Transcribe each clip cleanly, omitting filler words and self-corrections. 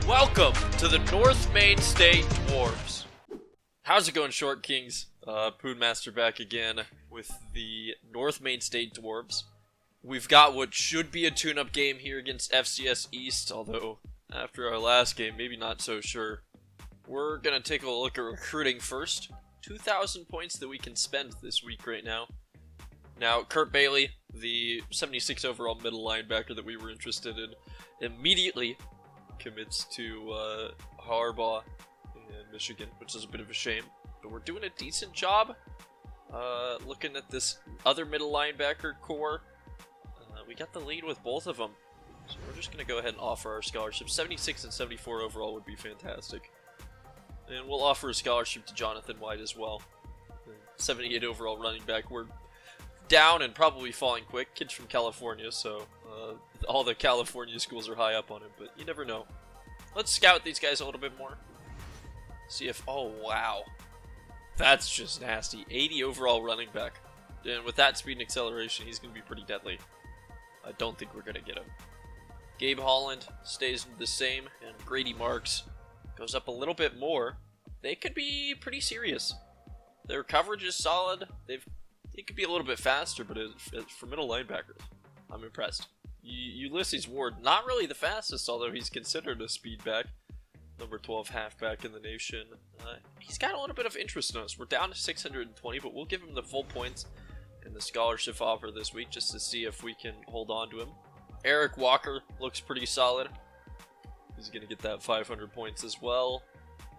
Welcome to the North Maine State Dwarves. How's it going, Short Kings? Poonmaster back again with the North Maine State Dwarves. We've got what should be a tune-up game here against FCS East, although after our last game, maybe not so sure. We're going to take a look at recruiting first. 2,000 points that we can spend this week right now. Now, Kurt Bailey, the 76 overall middle linebacker that we were interested in, immediately commits to Harbaugh in Michigan, which is a bit of a shame. But we're doing a decent job looking at this other middle linebacker core. We got the lead with both of them. So we're just going to go ahead and offer our scholarship. 76 and 74 overall would be fantastic. And we'll offer a scholarship to Jonathan White as well. 78 overall running back. We're down and probably falling quick. Kid's from California, so all the California schools are high up on him, but you never know. Let's scout these guys a little bit more. See if... oh, wow. That's just nasty. 80 overall running back. And with that speed and acceleration, he's going to be pretty deadly. I don't think we're going to get him. Gabe Holland stays the same, and Grady Marks goes up a little bit more. They could be pretty serious. Their coverage is solid. They could be a little bit faster, but for middle linebackers, I'm impressed. Ulysses Ward, not really the fastest, although he's considered a speed back. Number 12 halfback in the nation. He's got a little bit of interest in us. We're down to 620, but we'll give him the full points in the scholarship offer this week just to see if we can hold on to him. Eric Walker looks pretty solid. He's going to get that 500 points as well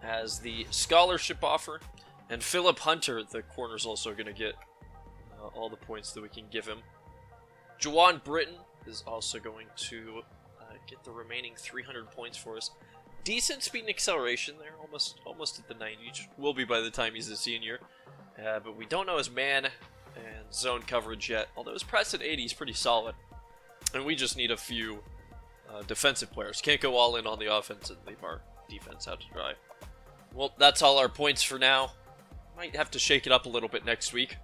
as the scholarship offer. And Philip Hunter, the corner's also going to get all the points that we can give him. Juwan Britton is also going to get the remaining 300 points for us. Decent speed and acceleration there, almost at the 90s. Will be by the time he's a senior. But we don't know his man and zone coverage yet. Although his press at 80 is pretty solid. And we just need a few defensive players. Can't go all in on the offense and leave our defense out to dry. Well, that's all our points for now. Might have to shake it up a little bit next week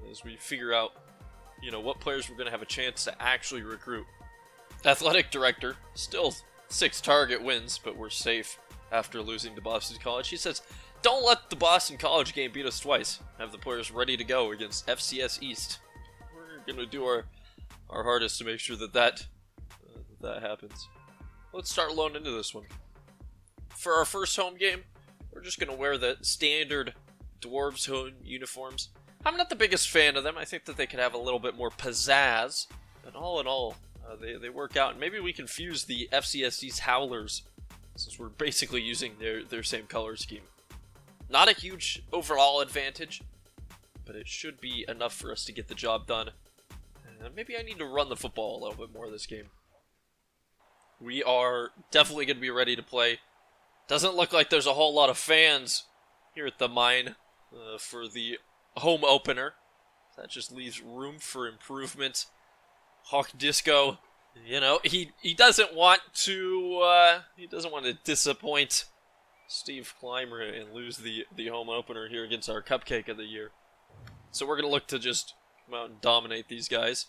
as we figure out, what players we're going to have a chance to actually recruit. Athletic director, still 6 target wins, but we're safe after losing to Boston College. He says, don't let the Boston College game beat us twice. Have the players ready to go against FCS East. We're going to do our hardest to make sure that happens. Let's start loading into this one. For our first home game, we're just going to wear the standard Dwarves home uniforms. I'm not the biggest fan of them. I think that they could have a little bit more pizzazz. But all in all, they work out. And maybe we can fuse the FCS East Howlers, since we're basically using their same color scheme. Not a huge overall advantage, but it should be enough for us to get the job done. Maybe I need to run the football a little bit more this game. We are definitely going to be ready to play. Doesn't look like there's a whole lot of fans here at the Mine for the home opener. That just leaves room for improvement. Hawk Disco, he doesn't want to disappoint Steve Clymer and lose the home opener here against our cupcake of the year. So we're going to look to just come out and dominate these guys.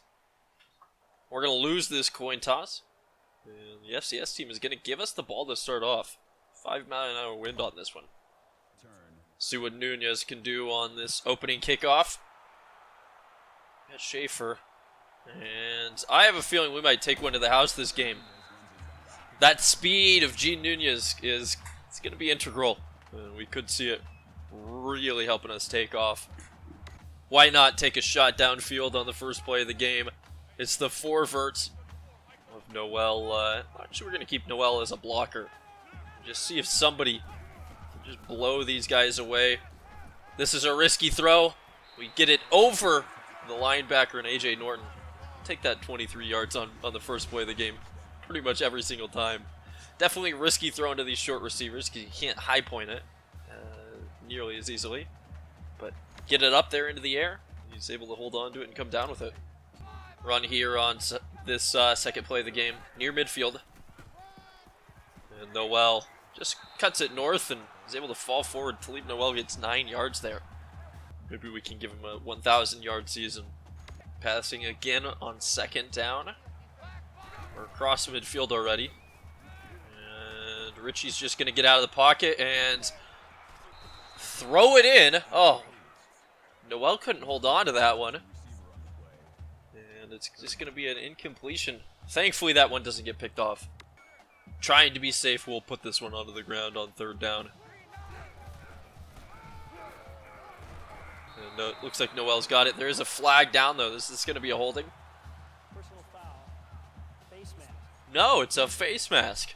We're going to lose this coin toss. And the FCS team is going to give us the ball to start off. 5-mile-an-hour wind on this one. See what Nunez can do on this opening kickoff. Got Schaefer. And I have a feeling we might take one to the house this game. That speed of Gene Nunez is going to be integral. And we could see it really helping us take off. Why not take a shot downfield on the first play of the game? It's the forvert of Noel. Actually, we're going to keep Noel as a blocker. Just see if somebody can just blow these guys away. This is a risky throw. We get it over the linebacker and A.J. Norton. Take that 23 yards on the first play of the game pretty much every single time. Definitely a risky throw into these short receivers because you can't high point it nearly as easily. But get it up there into the air. He's able to hold on to it and come down with it. Run here on this second play of the game near midfield. And Noel just cuts it north and is able to fall forward. Talib Noel gets 9 yards there. Maybe we can give him a 1,000-yard season. Passing again on second down. We're across midfield already. And Richie's just going to get out of the pocket and throw it in. Oh, Noel couldn't hold on to that one. And it's just going to be an incompletion. Thankfully, that one doesn't get picked off. Trying to be safe, we'll put this one onto the ground on 3rd down. And it looks like Noel's got it. There is a flag down, though. This is going to be a holding. Personal foul. Face mask. No, it's a face mask.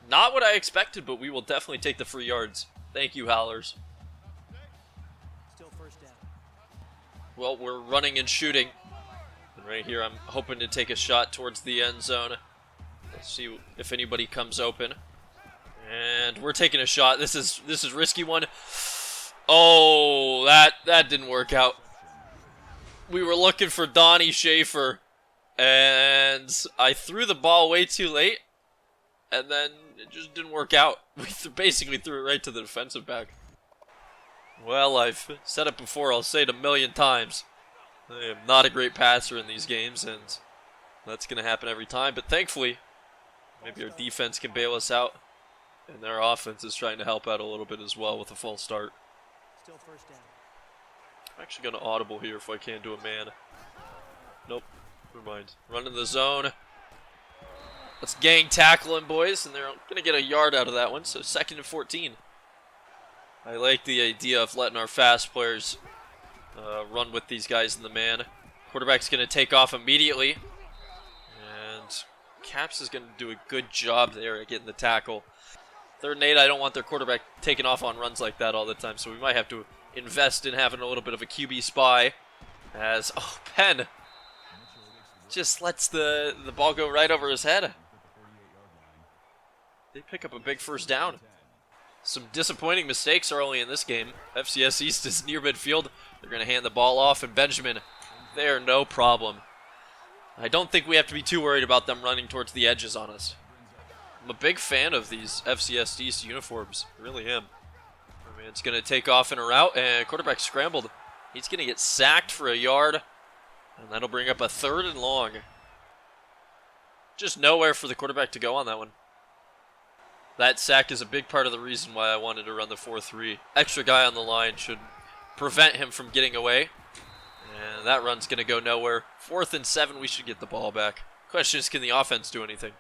Not what I expected, but we will definitely take the free yards. Thank you, Howlers. Still 1st down. Well, we're running and shooting. And right here, I'm hoping to take a shot towards the end zone. Let's see if anybody comes open. And we're taking a shot. This is risky one. Oh, that didn't work out. We were looking for Donnie Schaefer, and I threw the ball way too late, and then it just didn't work out. We basically threw it right to the defensive back. Well, I've said it before, I'll say it a million times. I am not a great passer in these games, and that's going to happen every time, but thankfully, maybe our defense can bail us out, and their offense is trying to help out a little bit as well with a false start. Still 1st down. I'm actually going to audible here if I can do a man. Nope. Never mind. Running the zone. Let's gang tackle him, boys, and they're going to get a yard out of that one, so 2nd and 14. I like the idea of letting our fast players run with these guys in the man. Quarterback's going to take off immediately, and Caps is going to do a good job there at getting the tackle. 3rd and 8, I don't want their quarterback taking off on runs like that all the time, so we might have to invest in having a little bit of a QB spy. As, oh, Penn just lets the ball go right over his head. They pick up a big 1st down. Some disappointing mistakes early in this game. FCS East is near midfield. They're going to hand the ball off, and Benjamin there, no problem. I don't think we have to be too worried about them running towards the edges on us. I'm a big fan of these FCS East uniforms. I really am. I mean, it's going to take off in a route, and quarterback scrambled. He's going to get sacked for a yard, and that'll bring up a 3rd and long. Just nowhere for the quarterback to go on that one. That sack is a big part of the reason why I wanted to run the 4-3. Extra guy on the line should prevent him from getting away. And that run's going to go nowhere. 4th and 7, we should get the ball back. Question is, can the offense do anything?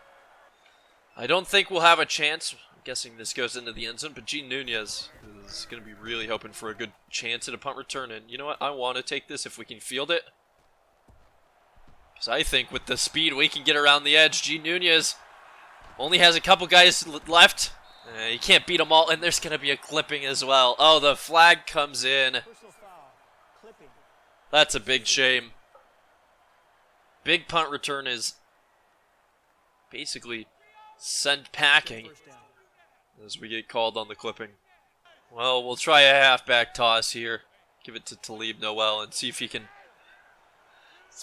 I don't think we'll have a chance. I'm guessing this goes into the end zone, but Gene Nunez is going to be really hoping for a good chance at a punt return. And you know what? I want to take this if we can field it. Because I think with the speed we can get around the edge. Gene Nunez only has a couple guys left. You can't beat them all, and there's going to be a clipping as well. Oh, the flag comes in. Personal foul. Clipping. That's a big shame. Big punt return is basically sent packing as we get called on the clipping. Well, we'll try a halfback toss here. Give it to Talib Noel and see if he can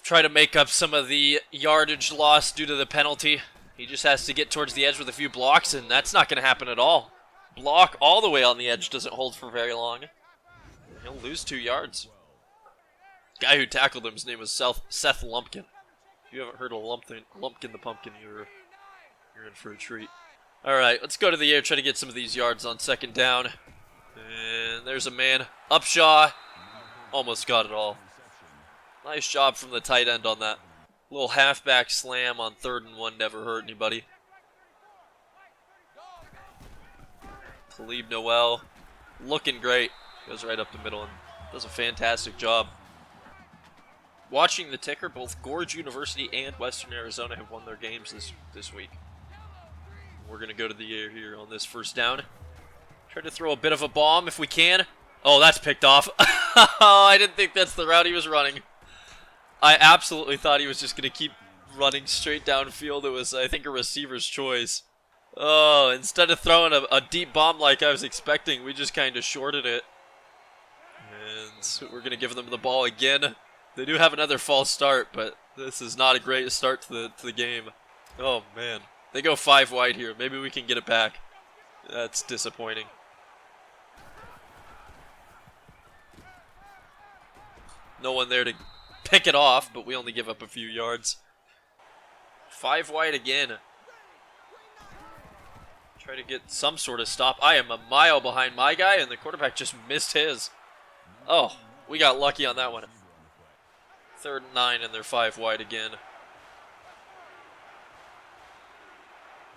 try to make up some of the yardage lost due to the penalty. He just has to get towards the edge with a few blocks, and that's not going to happen at all. Block all the way on the edge doesn't hold for very long. He'll lose 2 yards. The guy who tackled him, his name was Seth Lumpkin. If you haven't heard of Lumpkin the Pumpkin, you're in for a treat. Alright, let's go to the air, try to get some of these yards on 2nd down. And there's a man. Upshaw. Almost got it all. Nice job from the tight end on that. Little halfback slam on 3rd and 1 never hurt anybody. Talib Noel looking great. Goes right up the middle and does a fantastic job. Watching the ticker, both Gorge University and Western Arizona have won their games this week. We're going to go to the air here on this 1st down. Try to throw a bit of a bomb if we can. Oh, that's picked off. I didn't think that's the route he was running. I absolutely thought he was just going to keep running straight downfield. It was, I think, a receiver's choice. Oh, instead of throwing a deep bomb like I was expecting, we just kind of shorted it. And we're going to give them the ball again. They do have another false start, but this is not a great start to the game. Oh, man. They go 5 wide here. Maybe we can get it back. That's disappointing. No one there to pick it off, but we only give up a few yards. 5 wide again. Try to get some sort of stop. I am a mile behind my guy, and the quarterback just missed his. Oh, we got lucky on that one. 3rd and 9, and they're 5 wide again.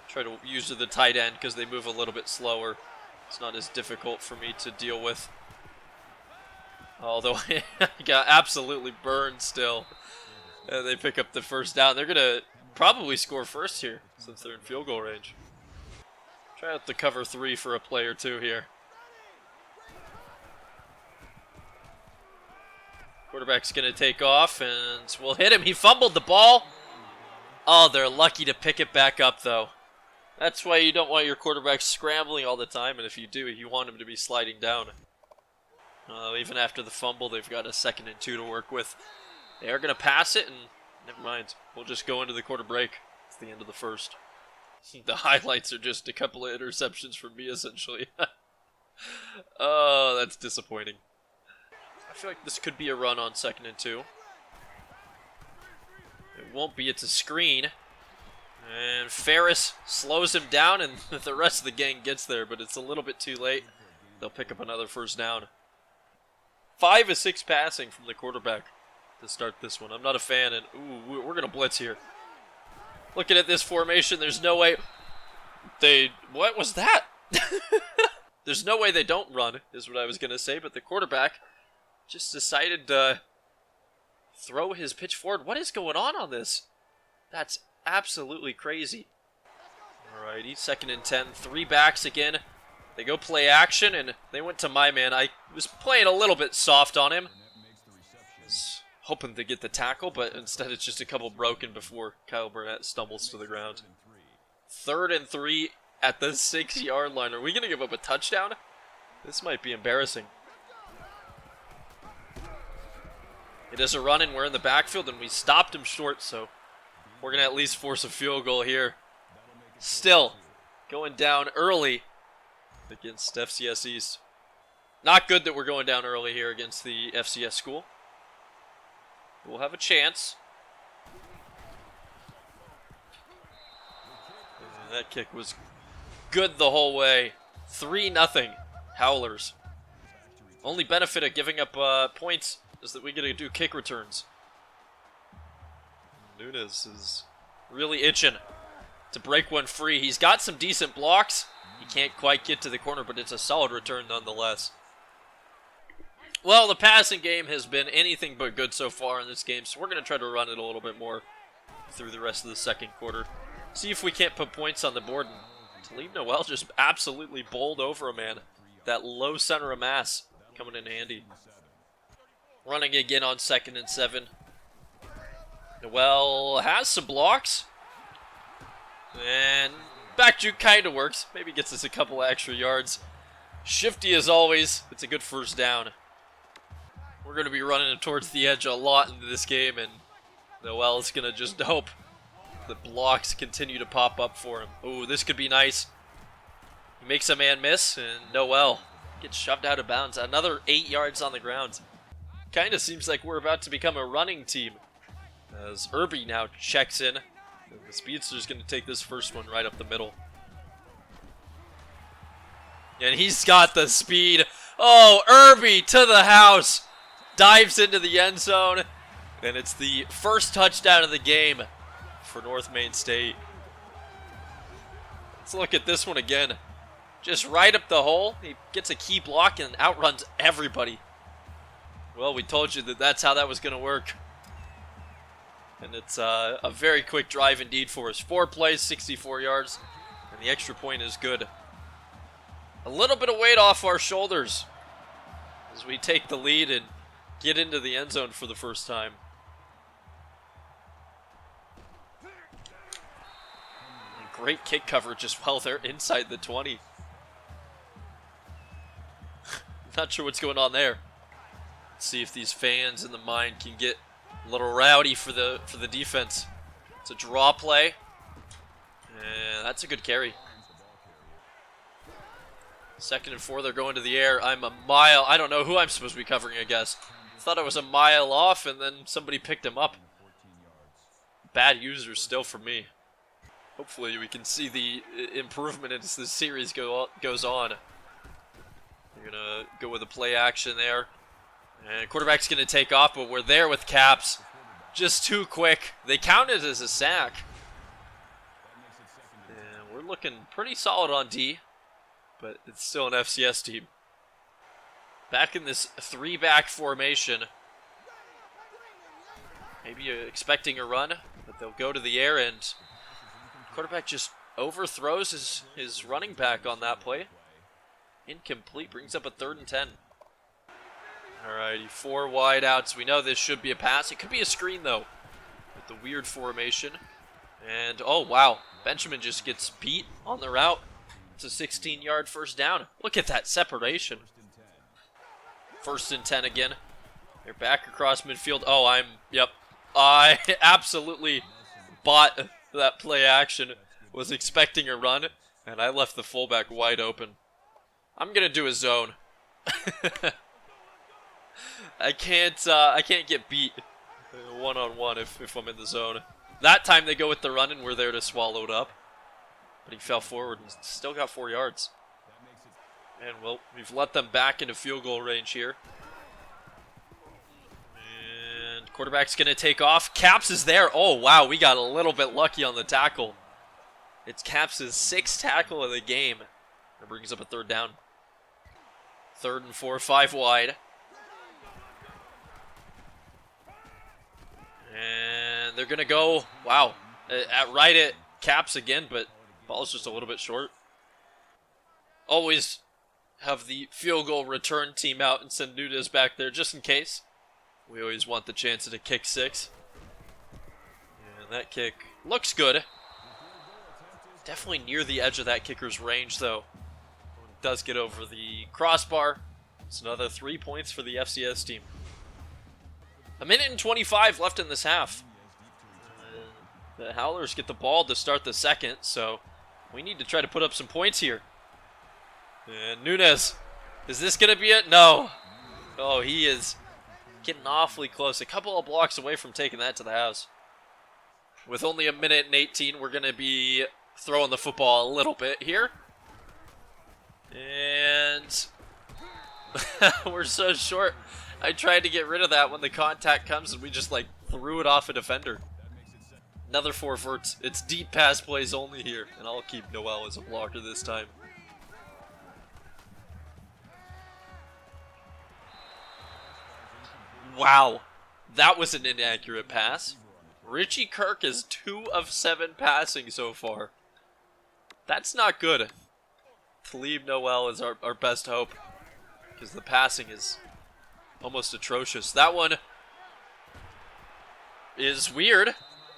Try to use the tight end because they move a little bit slower. It's not as difficult for me to deal with. Although I got absolutely burned still. And they pick up the first down. They're going to probably score first here since they're in field goal range. Try out the cover 3 for a play or two here. Quarterback's going to take off and we'll hit him. He fumbled the ball. Oh, they're lucky to pick it back up though. That's why you don't want your quarterback scrambling all the time, and if you do, you want him to be sliding down. Even after the fumble, they've got a 2nd and 2 to work with. They are going to pass it, and never mind. We'll just go into the quarter break. It's the end of the first. The highlights are just a couple of interceptions from me, essentially. Oh, that's disappointing. I feel like this could be a run on 2nd and 2. It won't be. It's a screen. And Ferris slows him down, and the rest of the gang gets there, but it's a little bit too late. They'll pick up another first down. 5 of 6 passing from the quarterback to start this one. I'm not a fan, and ooh, we're going to blitz here. Looking at this formation, there's no way what was that? There's no way they don't run, is what I was going to say, but the quarterback just decided to throw his pitch forward. What is going on this? That's absolutely crazy. Alrighty, 2nd and 10, 3 backs again. They go play action, and they went to my man. I was playing a little bit soft on him. Was hoping to get the tackle, but instead it's just a couple broken before Kyle Burnett stumbles to the ground. 3rd and 3 at the 6-yard line. Are we going to give up a touchdown? This might be embarrassing. It is a run, and we're in the backfield, and we stopped him short, so we're going to at least force a field goal here. Still, going down early against FCS East. Not good that we're going down early here against the FCS school. We'll have a chance. And that kick was good the whole way. 3-0 Howlers. Only benefit of giving up points is that we get to do kick returns. Nunes is really itching to break one free. He's got some decent blocks. He can't quite get to the corner, but it's a solid return nonetheless. Well, the passing game has been anything but good so far in this game, so we're going to try to run it a little bit more through the rest of the 2nd quarter. See if we can't put points on the board. And Talib Noel just absolutely bowled over a man. That low center of mass coming in handy. Running again on 2nd and 7. Noel has some blocks. And back juke kind of works. Maybe gets us a couple extra yards. Shifty as always. It's a good first down. We're going to be running towards the edge a lot into this game, and Noel is going to just hope the blocks continue to pop up for him. Ooh, this could be nice. He makes a man miss, and Noel gets shoved out of bounds. Another 8 yards on the ground. Kind of seems like we're about to become a running team, as Irby now checks in. And the speedster's going to take this first one right up the middle. And he's got the speed. Oh, Irby to the house. Dives into the end zone. And it's the first touchdown of the game for North Maine State. Let's look at this one again. Just right up the hole. He gets a key block and outruns everybody. Well, we told you that that's how that was going to work. And it's a very quick drive indeed for us. 4 plays, 64 yards. And the extra point is good. A little bit of weight off our shoulders as we take the lead and get into the end zone for the first time. And great kick coverage as well there inside the 20. Not sure what's going on there. Let's see if these fans in the Mine can get a little rowdy for the defense. It's a draw play. And that's a good carry. 2nd and 4, they're going to the air. I'm a mile. I don't know who I'm supposed to be covering, I guess. Thought I was a mile off, and then somebody picked him up. Bad users still for me. Hopefully we can see the improvement as the series goes on. They're going to go with a play action there. And quarterback's going to take off, but we're there with Caps. Just too quick. They count it as a sack. And we're looking pretty solid on D, but it's still an FCS team. Back in this 3-back formation. Maybe expecting a run, but they'll go to the air, and quarterback just overthrows his running back on that play. Incomplete, brings up a 3rd and 10. Alrighty, 4 wide outs. We know this should be a pass. It could be a screen, though, with the weird formation. And, oh, wow. Benjamin just gets beat on the route. It's a 16-yard first down. Look at that separation. 1st and 10 again. They're back across midfield. Oh, I absolutely bought that play action. Was expecting a run, and I left the fullback wide open. I'm going to do a zone. I can't get beat one-on-one if I'm in the zone. That time they go with the run, and we're there to swallow it up. But he fell forward and still got 4 yards. And, well, we've let them back into field goal range here. And quarterback's going to take off. Caps is there. Oh, wow, we got a little bit lucky on the tackle. It's Caps' 6th tackle of the game. That brings up a 3rd down. 3rd and 4, 5 wide. And they're going to go, wow, at Caps again, but ball's just a little bit short. Always have the field goal return team out and send Nunez back there just in case. We always want the chance at a kick 6. And that kick looks good. Definitely near the edge of that kicker's range, though. It does get over the crossbar. It's another 3 points for the FCS team. 1:25 left in this half. The Howlers get the ball to start the second, so we need to try to put up some points here. And Nunez, is this going to be it? No. Oh, he is getting awfully close. A couple of blocks away from taking that to the house. With only 1:18, we're going to be throwing the football a little bit here. And we're so short. I tried to get rid of that when the contact comes, and we just, threw it off a defender. Another 4 verts. It's deep pass plays only here, and I'll keep Noel as a blocker this time. Wow. That was an inaccurate pass. Richie Kirk is 2 of 7 passing so far. That's not good. Talib Noel is our best hope, because the passing is almost atrocious. That one is weird.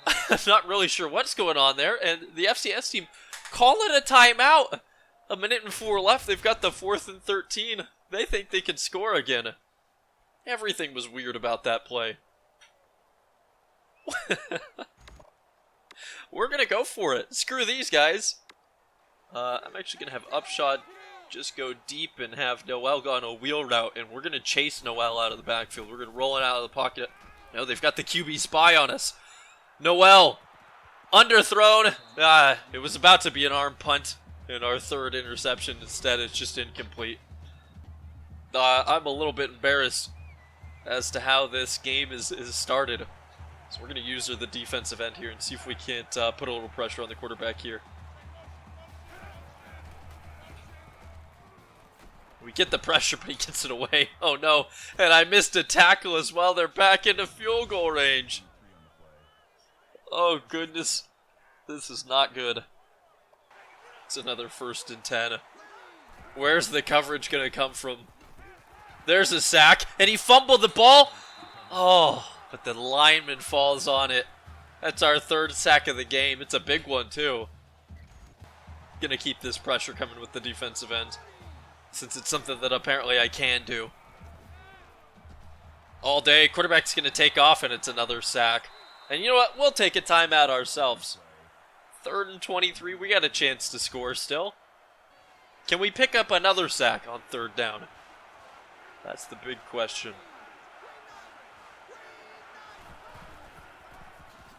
I'm not really sure what's going on there. And the FCS team call it a timeout. 1:04 left. They've got the 4th and 13. They think they can score again. Everything was weird about that play. We're going to go for it. Screw these guys. I'm actually going to have Upshot just go deep and have Noel go on a wheel route, and we're going to chase Noel out of the backfield. We're going to roll it out of the pocket. No, they've got the QB spy on us. Noel, underthrown. It was about to be an arm punt, and our 3rd interception. Instead, it's just incomplete. I'm a little bit embarrassed as to how this game is started. So we're going to use the defensive end here and see if we can't put a little pressure on the quarterback here. We get the pressure, but he gets it away. Oh, no. And I missed a tackle as well. They're back into field goal range. Oh, goodness. This is not good. It's another 1st and 10. Where's the coverage going to come from? There's a sack, and he fumbled the ball. Oh, but the lineman falls on it. That's our 3rd sack of the game. It's a big one, too. Gonna keep this pressure coming with the defensive end, since it's something that apparently I can do. All day, quarterback's going to take off, and it's another sack. And you know what? We'll take a timeout ourselves. 3rd and 23, we got a chance to score still. Can we pick up another sack on 3rd down? That's the big question.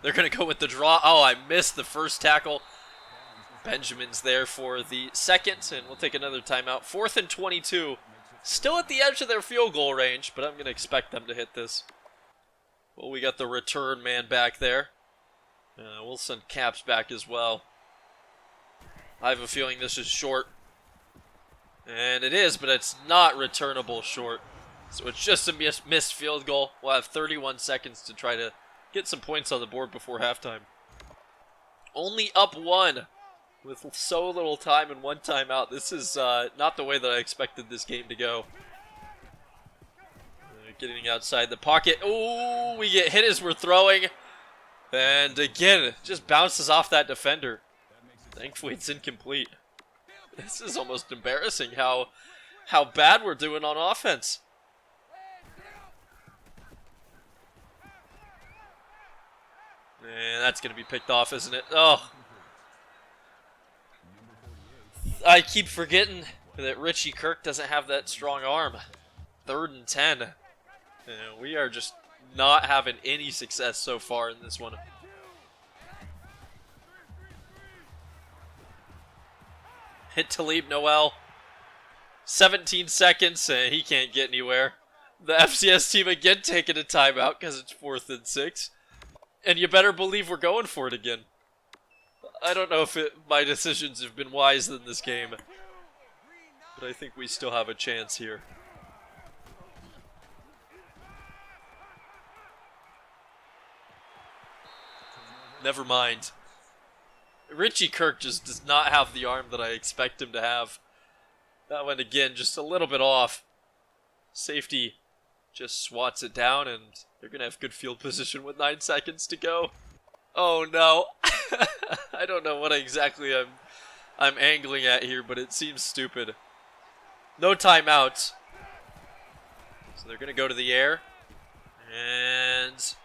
They're going to go with the draw. Oh, I missed the first tackle. Benjamin's there for the second, and we'll take another timeout. 4th and 22. Still at the edge of their field goal range, but I'm going to expect them to hit this. Well, we got the return man back there. We'll send Caps back as well. I have a feeling this is short. And it is, but it's not returnable short. So it's just a missed field goal. We'll have 31 seconds to try to get some points on the board before halftime. Only up 1 with so little time and 1 timeout. This is not the way that I expected this game to go. Getting outside the pocket. Oh, we get hit as we're throwing. And again, it just bounces off that defender. Thankfully, it's incomplete. This is almost embarrassing how bad we're doing on offense. And that's going to be picked off, isn't it? Oh. I keep forgetting that Richie Kirk doesn't have that strong arm. 3rd and 10. And we are just not having any success so far in this one. Hit Talib Noel. 17 seconds, and he can't get anywhere. The FCS team again taking a timeout because it's 4th and 6. And you better believe we're going for it again. I don't know if my decisions have been wise in this game, but I think we still have a chance here. Never mind. Richie Kirk just does not have the arm that I expect him to have. That one again, just a little bit off. Safety just swats it down, and they're going to have good field position with 9 seconds to go. Oh no. I don't know what exactly I'm angling at here, but it seems stupid. No timeouts. So they're going to go to the air. And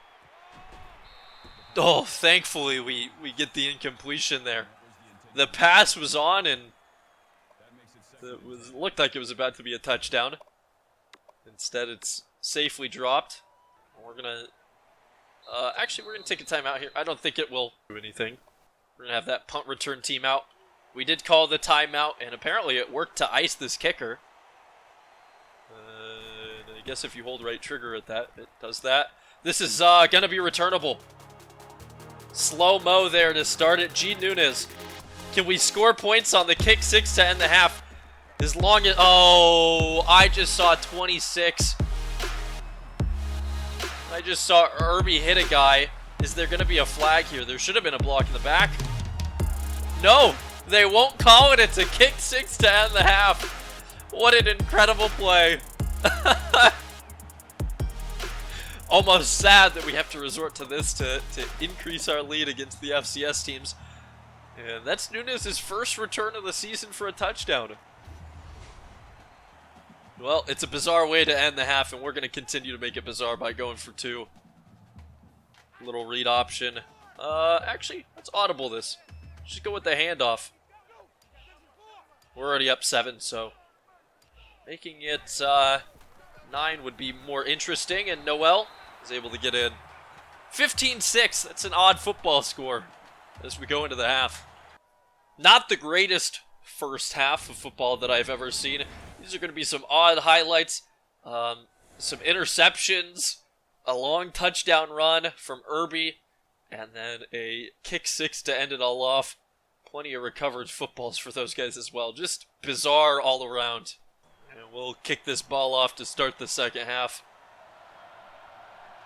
oh, thankfully we get the incompletion there. The pass was on, and it looked like it was about to be a touchdown. Instead, it's safely dropped. We're gonna actually we're gonna take a timeout here. I don't think it will do anything. We're gonna have that punt return team out. We did call the timeout, and apparently it worked to ice this kicker. I guess if you hold right trigger at that, it does that. This is gonna be returnable. Slow-mo there to start it. G. Nunes. Can we score points on the kick 6 to end the half? As long as... Oh, I just saw 26. I just saw Irby hit a guy. Is there going to be a flag here? There should have been a block in the back. No, they won't call it. It's a kick 6 to end the half. What an incredible play. Almost sad that we have to resort to this to increase our lead against the FCS teams. And that's Nunes' first return of the season for a touchdown. Well, it's a bizarre way to end the half, and we're going to continue to make it bizarre by going for 2. Little read option. Actually, let's audible this. Just go with the handoff. We're already up 7, so making it 9 would be more interesting, and Noel is able to get in. 15-6, that's an odd football score as we go into the half. Not the greatest first half of football that I've ever seen. These are going to be some odd highlights, some interceptions, a long touchdown run from Irby, and then a kick 6 to end it all off. Plenty of recovered footballs for those guys as well. Just bizarre all around. And we'll kick this ball off to start the second half.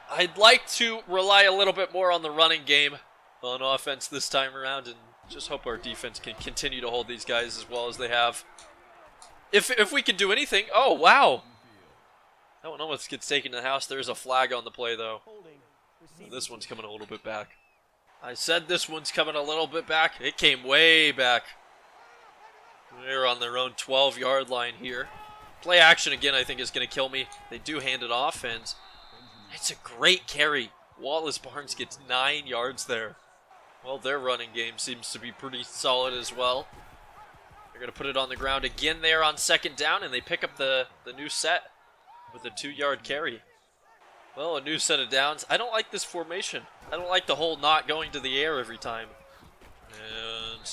I'd like to rely a little bit more on the running game on offense this time around, and just hope our defense can continue to hold these guys as well as they have. If we can do anything... Oh, wow. That one almost gets taken to the house. There's a flag on the play, though. This one's coming a little bit back. I said this one's coming a little bit back. It came way back. They're on their own 12-yard line here. Play action again, I think, is going to kill me. They do hand it off, and it's a great carry. Wallace Barnes gets 9 yards there. Well, their running game seems to be pretty solid as well. They're going to put it on the ground again there on second down, and they pick up the new set with a 2-yard carry. Well, a new set of downs. I don't like this formation. I don't like the whole not going to the air every time. And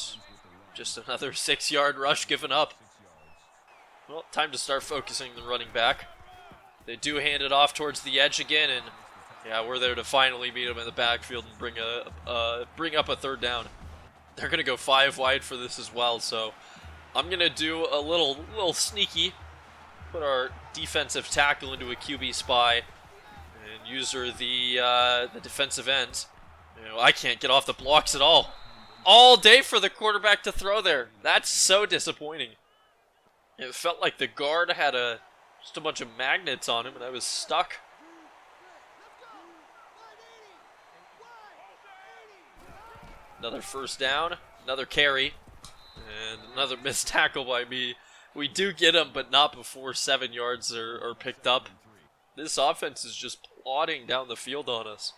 Just another 6-yard rush given up. Well, time to start focusing the running back. They do hand it off towards the edge again, and yeah, we're there to finally meet them in the backfield and bring up a third down. They're gonna go 5 wide for this as well, so I'm gonna do a little sneaky, put our defensive tackle into a QB spy, and user the defensive end. You know, I can't get off the blocks at all day for the quarterback to throw there. That's so disappointing. It felt like the guard had just a bunch of magnets on him, and I was stuck. Another first down, another carry, and another missed tackle by me. We do get him, but not before 7 yards are picked up. This offense is just plodding down the field on us.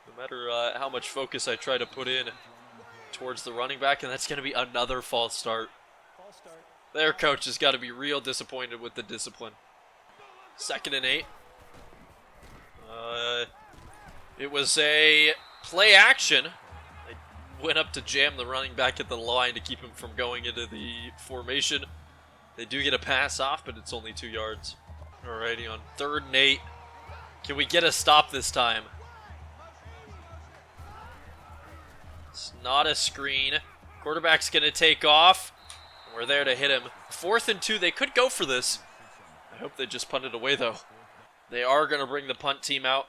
No matter how much focus I try to put in towards the running back, and that's going to be another false start. Their coach has got to be real disappointed with the discipline. 2nd and 8. It was a play action. I went up to jam the running back at the line to keep him from going into the formation. They do get a pass off, but it's only 2 yards. Alrighty, on 3rd and 8. Can we get a stop this time? It's not a screen. Quarterback's going to take off. We're there to hit him. 4th and 2. They could go for this. I hope they just punt it away, though. They are going to bring the punt team out.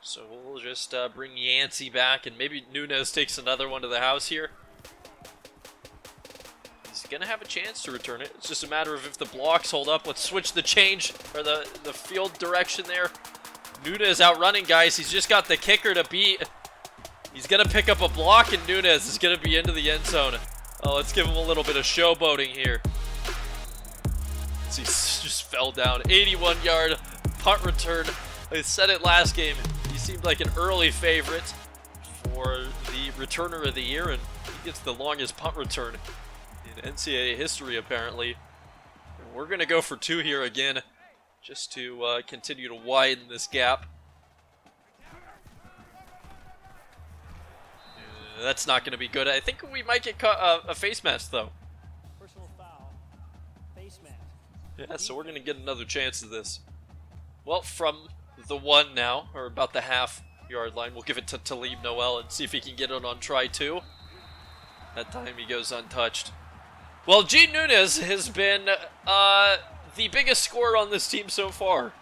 So we'll just bring Yancey back, and maybe Nunez takes another one to the house here. He's going to have a chance to return it. It's just a matter of if the blocks hold up. Let's switch the change, or the field direction there. Nunez outrunning, guys. He's just got the kicker to beat. He's going to pick up a block, and Nunez is going to be into the end zone. Oh, let's give him a little bit of showboating here. He just fell down. 81-yard punt return. I said it last game. He seemed like an early favorite for the returner of the year, and he gets the longest punt return in NCAA history, apparently. And we're going to go for 2 here again, just to continue to widen this gap. That's not going to be good. I think we might get a face mask, though. Personal foul. Face mask. Yeah, so we're going to get another chance of this. Well, from the 1 now, or about the half-yard line, we'll give it to Talib Noel and see if he can get it on try 2. That time he goes untouched. Well, Gene Nunez has been the biggest scorer on this team so far.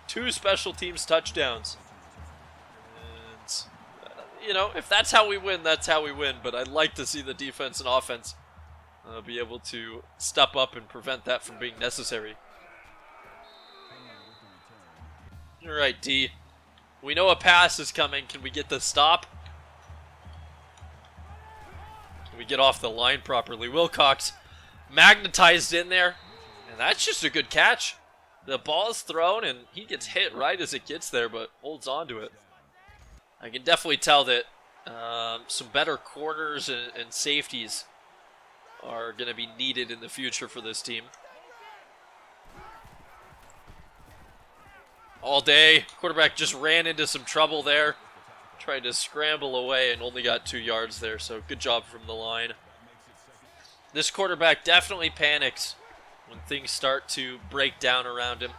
2 special teams touchdowns. You know, if that's how we win, that's how we win. But I'd like to see the defense and offense be able to step up and prevent that from being necessary. All right, D. We know a pass is coming. Can we get the stop? Can we get off the line properly? Wilcox magnetized in there. And that's just a good catch. The ball is thrown, and he gets hit right as it gets there, but holds on to it. I can definitely tell that some better corners and safeties are going to be needed in the future for this team. All day, quarterback just ran into some trouble there. Tried to scramble away and only got 2 yards there, so good job from the line. This quarterback definitely panics when things start to break down around him.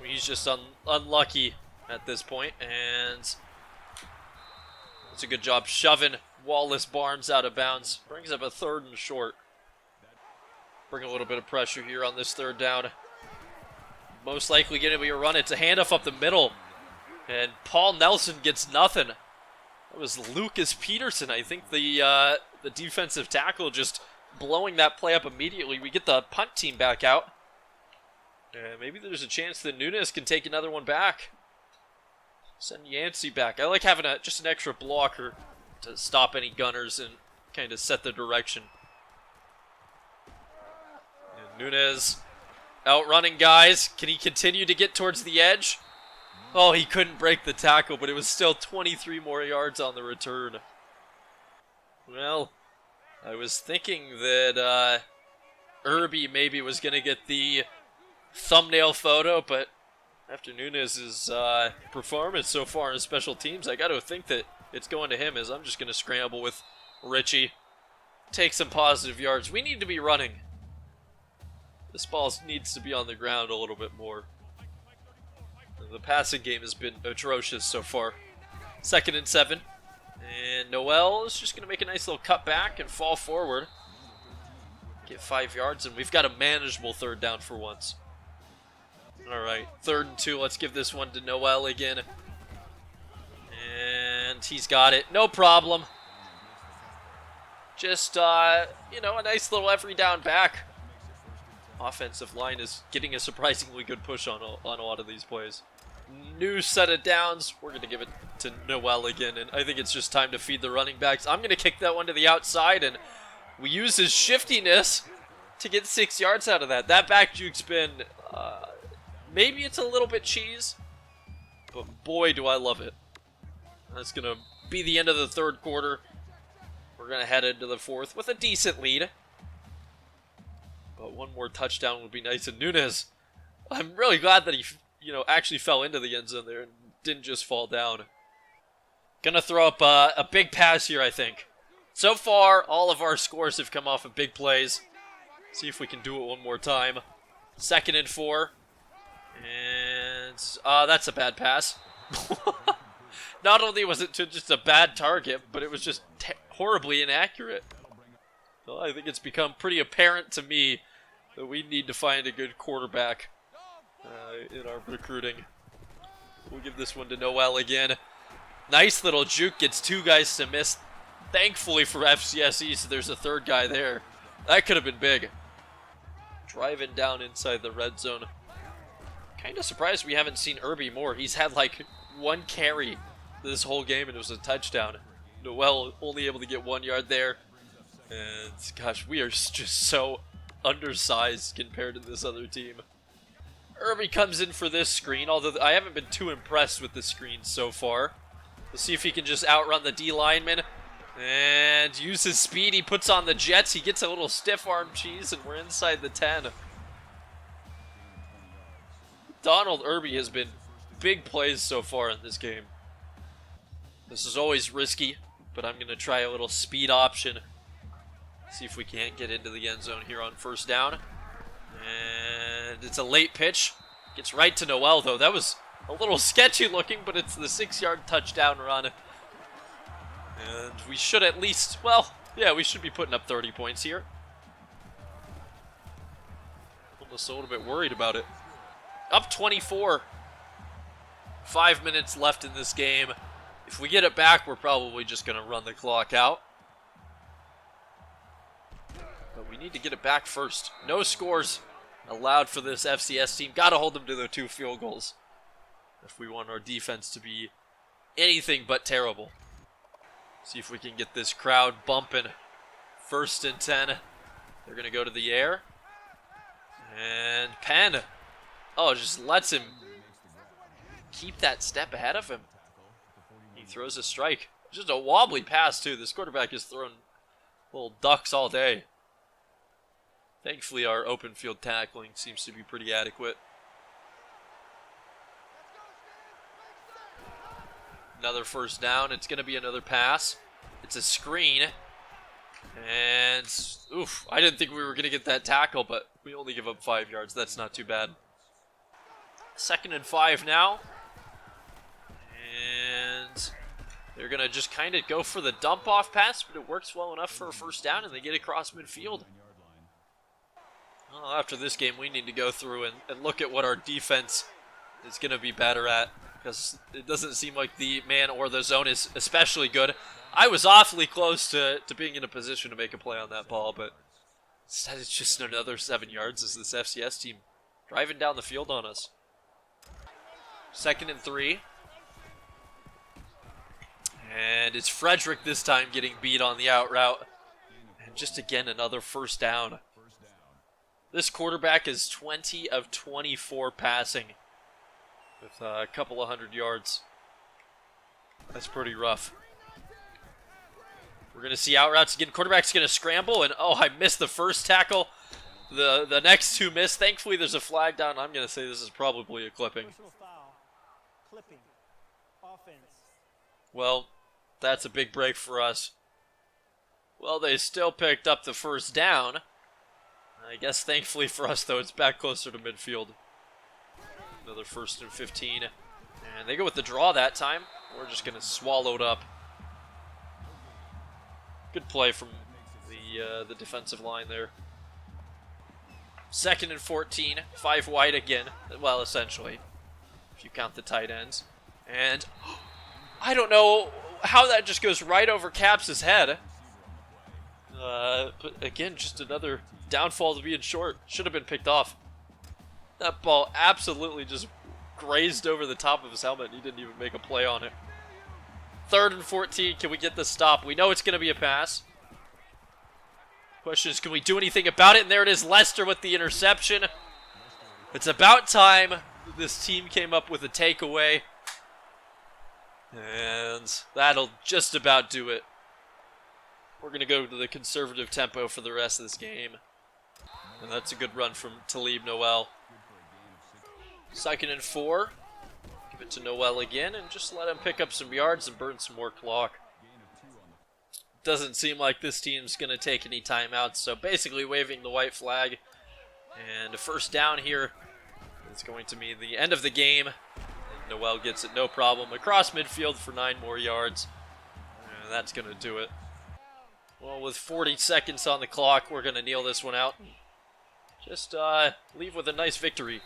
He's just unlucky at this point, and it's a good job shoving Wallace Barnes out of bounds. Brings up a 3rd and short. Bring a little bit of pressure here on this 3rd down. Most likely going to be a run. It's a handoff up the middle, and Paul Nelson gets nothing. That was Lucas Peterson, I think, the defensive tackle, just blowing that play up immediately. We get the punt team back out. And maybe there's a chance that Nunez can take another one back. Send Yancey back. I like having just an extra blocker to stop any gunners and kind of set the direction. And Nunez outrunning guys. Can he continue to get towards the edge? Oh, he couldn't break the tackle, but it was still 23 more yards on the return. Well, I was thinking that Irby maybe was going to get the thumbnail photo, but after Nunez's performance so far in special teams, I got to think that it's going to him, is I'm just going to scramble with Richie. Take some positive yards. We need to be running. This ball needs to be on the ground a little bit more. The passing game has been atrocious so far. 2nd and 7. And Noel is just going to make a nice little cut back and fall forward. Get 5 yards, and we've got a manageable 3rd down for once. Alright, 3rd and 2. Let's give this one to Noel again. And he's got it. No problem. Just, you know, a nice little every down back. Offensive line is getting a surprisingly good push on a lot of these plays. New set of downs. We're going to give it to Noel again, and I think it's just time to feed the running backs. I'm going to kick that one to the outside, and we use his shiftiness to get 6 yards out of that. That back juke's been, maybe it's a little bit cheese, but boy, do I love it. That's going to be the end of the 3rd quarter. We're going to head into the 4th with a decent lead. But one more touchdown would be nice. And Nunez, I'm really glad that he, you know, actually fell into the end zone there and didn't just fall down. Gonna throw up a big pass here, I think. So far, all of our scores have come off of big plays. See if we can do it one more time. 2nd and 4. And that's a bad pass. Not only was it just a bad target, but it was just horribly inaccurate. So I think it's become pretty apparent to me that we need to find a good quarterback in our recruiting. We'll give this one to Noel again. Nice little juke, gets 2 guys to miss. Thankfully for FCS East, there's a 3rd guy there. That could have been big. Driving down inside the red zone. Kind of surprised we haven't seen Irby more. He's had like 1 carry this whole game and it was a touchdown. Noel only able to get 1 yard there. And gosh, we are just so undersized compared to this other team. Irby comes in for this screen, although I haven't been too impressed with the screen so far. Let's see if he can just outrun the D lineman. And use his speed, he puts on the jets, he gets a little stiff arm cheese, and we're inside the 10. Donald Irby has been big plays so far in this game. This is always risky, but I'm going to try a little speed option. See if we can't get into the end zone here on 1st down. And it's a late pitch. Gets right to Noel, though. That was a little sketchy looking, but it's the 6-yard touchdown run. And we should at least, well, yeah, we should be putting up 30 points here. Almost a little bit worried about it. Up 24. 5 minutes left in this game. If we get it back, we're probably just going to run the clock out. But we need to get it back first. No scores allowed for this FCS team. Got to hold them to their 2 field goals if we want our defense to be anything but terrible. See if we can get this crowd bumping. 1st and 10. They're going to go to the air. And Penn, oh, just lets him keep that step ahead of him. He throws a strike. Just a wobbly pass, too. This quarterback has thrown little ducks all day. Thankfully, our open field tackling seems to be pretty adequate. Another 1st down. It's going to be another pass. It's a screen. And, oof, I didn't think we were going to get that tackle, but we only give up 5 yards. That's not too bad. 2nd and 5 now. And they're going to just kind of go for the dump-off pass, but it works well enough for a 1st down, and they get across midfield. Well, after this game, we need to go through and look at what our defense is going to be better at, because it doesn't seem like the man or the zone is especially good. I was awfully close to being in a position to make a play on that ball, but instead it's just another 7 yards as this FCS team driving down the field on us. 2nd and 3. And it's Frederick this time getting beat on the out route. And just again, another 1st down. This quarterback is 20 of 24 passing with a couple of 100 yards. That's pretty rough. We're going to see out routes again. Quarterback's going to scramble, and oh, I missed the first tackle. The next 2 missed. Thankfully, there's a flag down. I'm going to say this is probably a clipping. Personal foul. Clipping. Offense. Well, That's a big break for us. Well, they still picked up the first down. I guess thankfully for us, though, it's back closer to midfield. Another 1st and 15. And they go with the draw that time. We're just going to swallow it up. Good play from the defensive line there. 2nd and 14. 5 wide again. Well, essentially, if you count the tight ends. And I don't know how that just goes right over Caps' head. But again, just another downfall to being short. Should have been picked off. That ball absolutely just grazed over the top of his helmet. He didn't even make a play on it. 3rd and 14. Can we get the stop? We know it's going to be a pass. Question is, can we do anything about it? And there it is, Lester with the interception. It's about time this team came up with a takeaway. And that'll just about do it. We're going to go to the conservative tempo for the rest of this game. And that's a good run from Talib Noel. 2nd and 4. Give it to Noel again and just let him pick up some yards and burn some more clock. Doesn't seem like this team's going to take any timeouts, so basically waving the white flag. And a first down here is going to mean the end of the game. And Noel gets it no problem across midfield for 9 more yards. And that's going to do it. Well, with 40 seconds on the clock, we're going to kneel this one out. Just leave with a nice victory.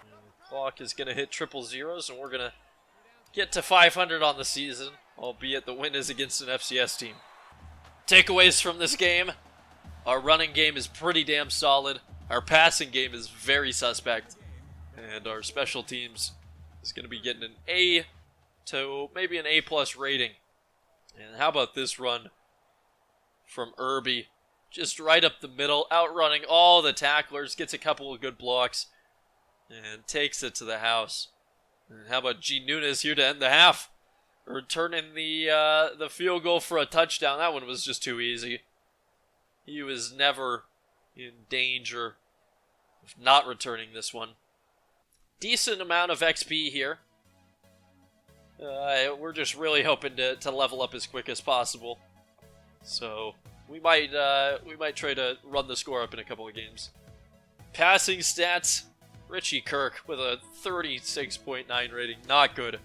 And the clock is going to hit triple zeros, and we're going to get to 500 on the season, albeit the win is against an FCS team. Takeaways from this game. Our running game is pretty damn solid. Our passing game is very suspect. And our special teams is going to be getting an A to maybe an A+ rating. And how about this run from Irby? Just right up the middle, outrunning all the tacklers, gets a couple of good blocks, and takes it to the house. And how about G. Nunes here to end the half? Returning the field goal for a touchdown. That one was just too easy. He was never in danger of not returning this one. Decent amount of XP here. We're just really hoping to level up as quick as possible. So we might try to run the score up in a couple of games. Passing stats. Richie Kirk with a 36.9 rating. Not good.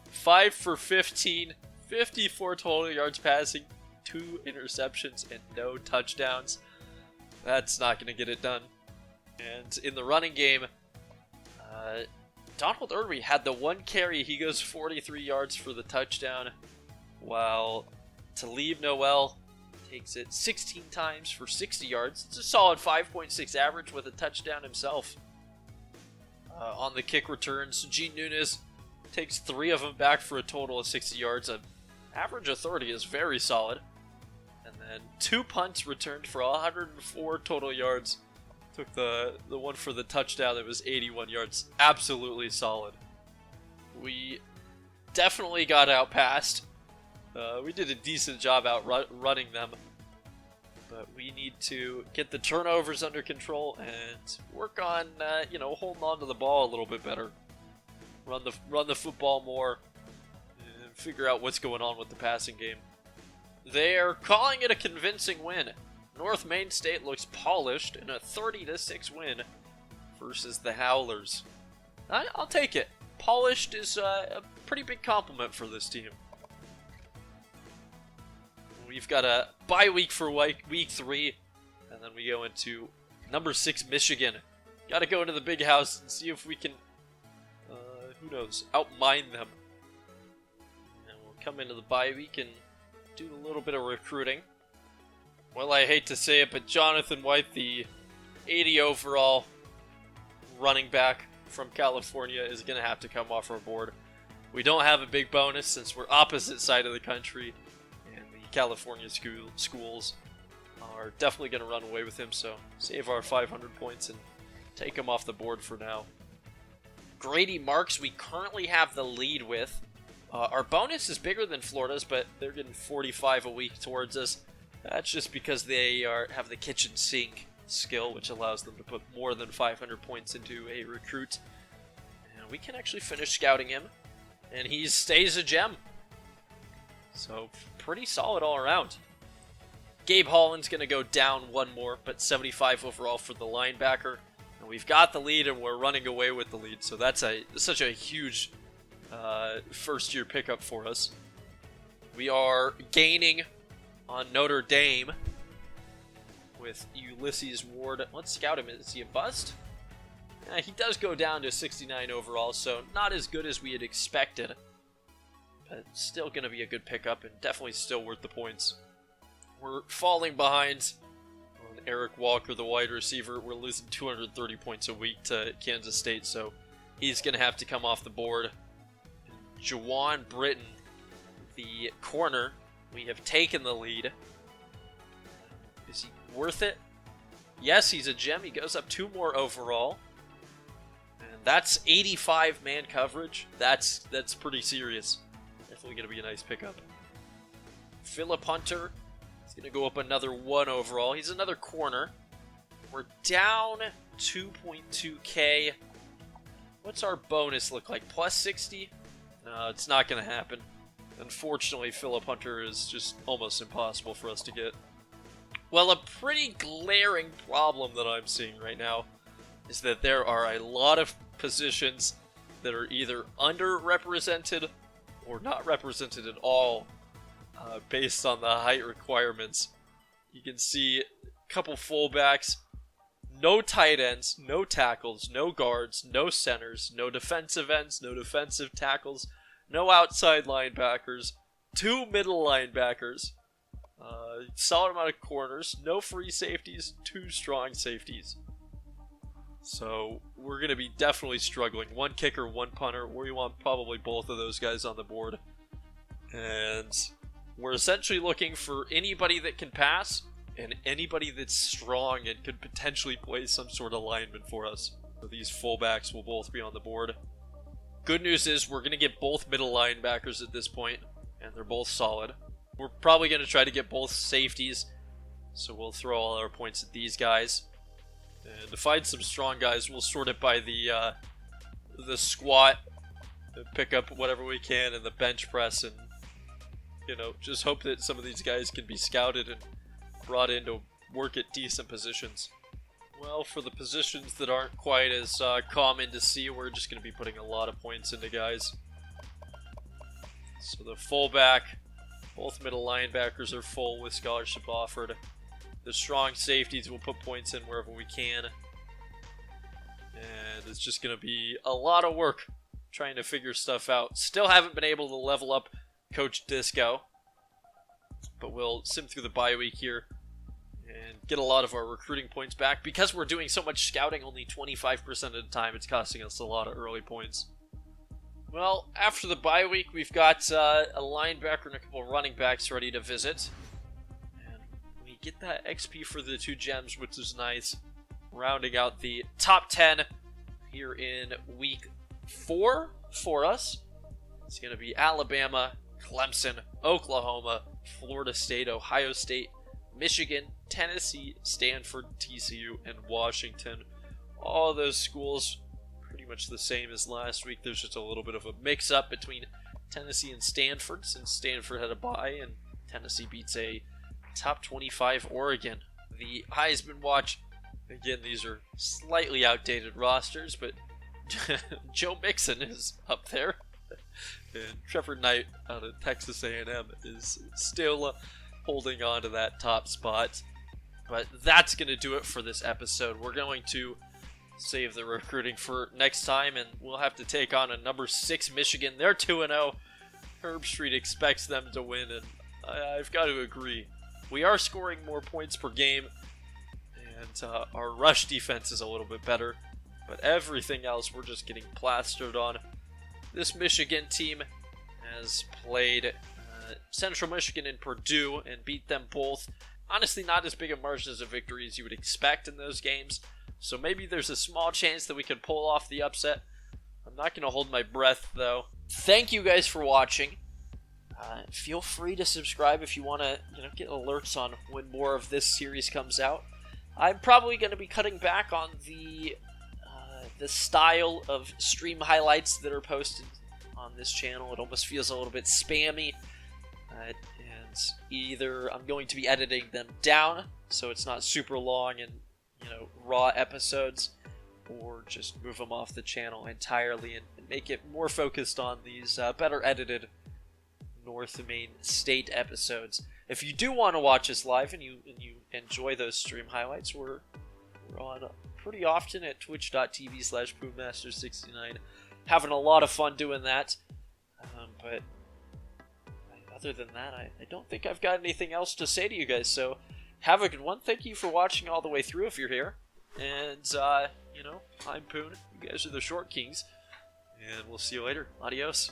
5 for 15. 54 total yards passing. 2 interceptions and no touchdowns. That's not going to get it done. And in the running game, Donald Irby had the 1 carry. He goes 43 yards for the touchdown, while Talib Noel takes it 16 times for 60 yards. It's a solid 5.6 average with a touchdown himself. On the kick returns, Gene Nunes takes 3 of them back for a total of 60 yards. An average of 30 is very solid. And then 2 punts returned for 104 total yards. Took the one for the touchdown that was 81 yards. Absolutely solid. We definitely got outpassed. We did a decent job running them. But we need to get the turnovers under control and work on, holding on to the ball a little bit better. Run the football more and figure out what's going on with the passing game. They are calling it a convincing win. North Maine State looks polished in a 30-6 win versus the Howlers. I'll take it. Polished is a pretty big compliment for this team. We've got a bye week for week 3, and then we go into number 6 Michigan. Got to go into the big house and see if we can, outmine them. And we'll come into the bye week and do a little bit of recruiting. Well, I hate to say it, but Jonathan White, the 80 overall running back from California, is going to have to come off our board. We don't have a big bonus since we're opposite side of the country, and the California schools are definitely going to run away with him, so save our 500 points and take him off the board for now. Grady Marks, we currently have the lead with. Our bonus is bigger than Florida's, but they're getting 45 a week towards us. That's just because they have the kitchen sink skill, which allows them to put more than 500 points into a recruit. And we can actually finish scouting him, and he stays a gem. So, pretty solid all around. Gabe Holland's going to go down one more, but 75 overall for the linebacker. And we've got the lead, and we're running away with the lead. So that's such a huge first-year pickup for us. We are gaining on Notre Dame with Ulysses Ward. Let's scout him. Is he a bust? He does go down to 69 overall, so not as good as we had expected. But still going to be a good pickup and definitely still worth the points. We're falling behind on Eric Walker, the wide receiver. We're losing 230 points a week to Kansas State, so he's going to have to come off the board. Jawan Britton, the corner, we have taken the lead. Is he worth it? Yes, he's a gem. He goes up 2 more overall. And that's 85 man coverage. That's pretty serious. Definitely going to be a nice pickup. Philip Hunter is going to go up another 1 overall. He's another corner. We're down 2.2k. What's our bonus look like? Plus 60? No, it's not going to happen. Unfortunately, Philip Hunter is just almost impossible for us to get. Well, a pretty glaring problem that I'm seeing right now is that there are a lot of positions that are either underrepresented or not represented at all based on the height requirements. You can see a couple fullbacks, no tight ends, no tackles, no guards, no centers, no defensive ends, no defensive tackles, no outside linebackers, 2 middle linebackers, solid amount of corners, no free safeties, 2 strong safeties. So we're going to be definitely struggling. 1 kicker, 1 punter. We want probably both of those guys on the board. And we're essentially looking for anybody that can pass and anybody that's strong and could potentially play some sort of lineman for us. So these fullbacks will both be on the board. Good news is we're going to get both middle linebackers at this point, and they're both solid. We're probably going to try to get both safeties, so we'll throw all our points at these guys. And to find some strong guys, we'll sort it by the squat, pick up whatever we can in the bench press, and just hope that some of these guys can be scouted and brought in to work at decent positions. Well, for the positions that aren't quite as common to see, we're just going to be putting a lot of points into guys. So the fullback, both middle linebackers are full with scholarship offered. The strong safeties will put points in wherever we can. And it's just going to be a lot of work trying to figure stuff out. Still haven't been able to level up Coach Disco. But we'll sim through the bye week here and get a lot of our recruiting points back. Because we're doing so much scouting, only 25% of the time, it's costing us a lot of early points. Well, after the bye week, we've got a linebacker and a couple running backs ready to visit. And we get that XP for the 2 gems, which is nice. Rounding out the top 10 here in week 4 for us. It's going to be Alabama, Clemson, Oklahoma, Florida State, Ohio State, Michigan, Tennessee, Stanford, TCU, and Washington. All of those schools pretty much the same as last week. There's just a little bit of a mix-up between Tennessee and Stanford, since Stanford had a bye and Tennessee beats a top 25 Oregon. The Heisman Watch, again, these are slightly outdated rosters, but Joe Mixon is up there. And Trevor Knight out of Texas A&M is still holding on to that top spot. But that's going to do it for this episode. We're going to save the recruiting for next time, and we'll have to take on a number 6 Michigan. They're 2-0. Herb Street expects them to win, and I've got to agree. We are scoring more points per game, and our rush defense is a little bit better. But everything else, we're just getting plastered on. This Michigan team has played Central Michigan and Purdue and beat them both. Honestly, not as big a margins of victory as you would expect in those games. So maybe there's a small chance that we could pull off the upset. I'm not going to hold my breath, though. Thank you guys for watching. Feel free to subscribe if you want to get alerts on when more of this series comes out. I'm probably going to be cutting back on the style of stream highlights that are posted on this channel. It almost feels a little bit spammy. And either I'm going to be editing them down so it's not super long and, raw episodes, or just move them off the channel entirely and make it more focused on these better edited North Maine State episodes. If you do want to watch us live and you enjoy those stream highlights, we're on pretty often at twitch.tv/poonmaster69, having a lot of fun doing that. But other than that, I don't think I've got anything else to say to you guys, so have a good one. Thank you for watching all the way through if you're here. And, I'm Poon. You guys are the Short Kings. And we'll see you later. Adios.